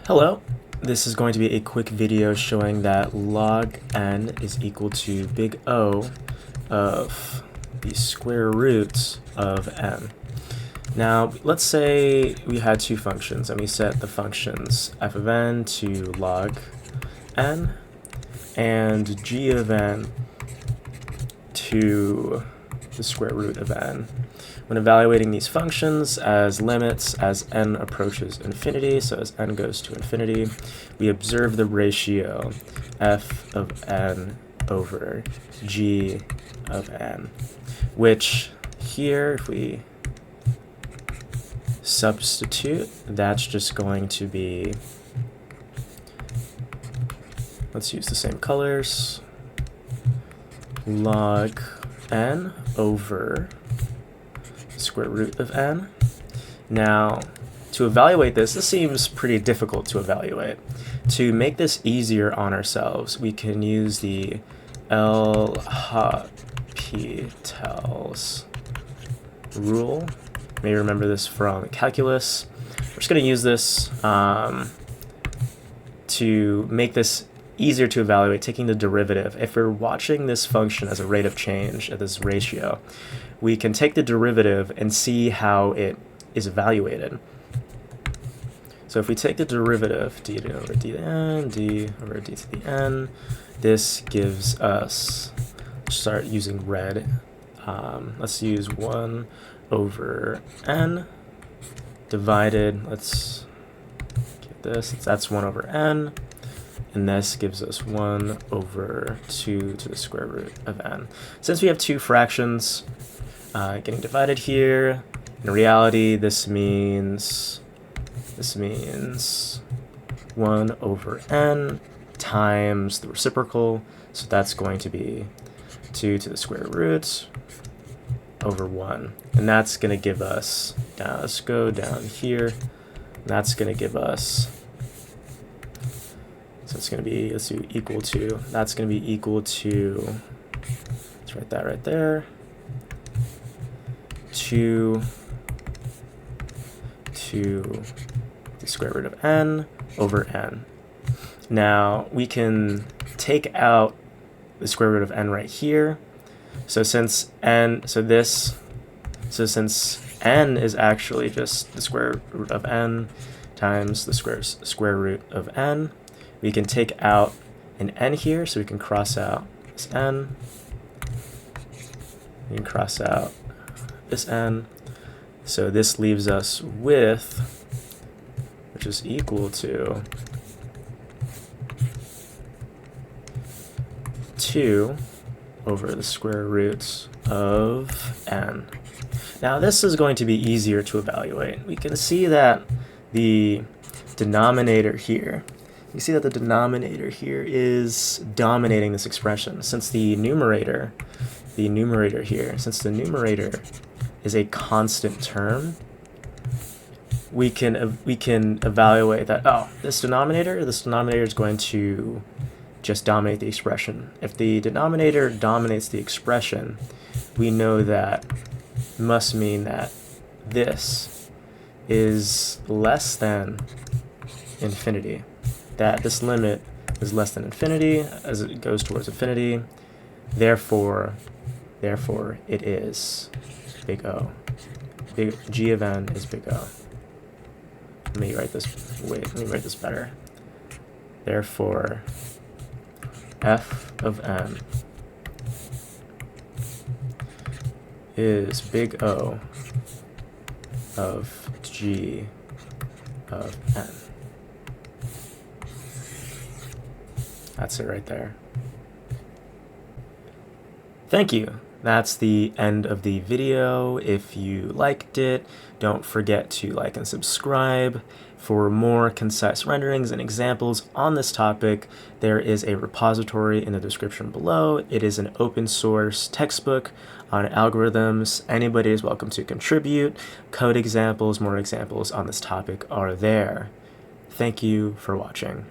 Hello, this is going to be a quick video showing that log n is equal to big O of the square root of n. Now, let's say we had two functions and we set the functions f of n to log n and g of n to the square root of n. When evaluating these functions as limits as n approaches infinity, so as n goes to infinity, we observe the ratio f of n over g of n, which here, if we substitute, that's just going to be, let's use the same colors, log n over square root of n. Now, to evaluate this seems pretty difficult to evaluate. To make this easier on ourselves, we can use the L'Hopital's rule. You may remember this from calculus. We're just going to use this to make this easier to evaluate, taking the derivative. If we're watching this function as a rate of change at this ratio, we can take the derivative and see how it is evaluated. So if we take the derivative, d over d to the n, d over d to the n, this gives us, start using red, let's use 1 over n divided, let's get this, that's 1 over n, and this gives us 1 over 2 to the square root of n. Since we have two fractions getting divided here, in reality this means 1 over n times the reciprocal, so that's going to be 2 to the square root over 1, and that's going to give us, now let's go down here, that's going to give us, so it's going to be, let's do equal to, that's going to be equal to, let's write that right there, 2 to the square root of n over n. Now we can take out the square root of n right here. So since n, since n is actually just the square root of n times the square root of n, we can take out an n here, so we can cross out this n. We can cross out this n. So this leaves us with, which is equal to 2 over the square root of n. Now this is going to be easier to evaluate. We can see that the denominator here, you see that the denominator here is dominating this expression. Since the numerator here, since the numerator is a constant term, we can evaluate that, oh, this denominator is going to just dominate the expression. If the denominator dominates the expression, we know that must mean that this is less than infinity, that this limit is less than infinity as it goes towards infinity, therefore it is big O. G of n is big O. Let me write this better. Therefore, f of n is big O of g of n. That's it right there. Thank you. That's the end of the video. If you liked it, don't forget to like and subscribe. For more concise renderings and examples on this topic, there is a repository in the description below. It is an open source textbook on algorithms. Anybody is welcome to contribute. Code examples, more examples on this topic are there. Thank you for watching.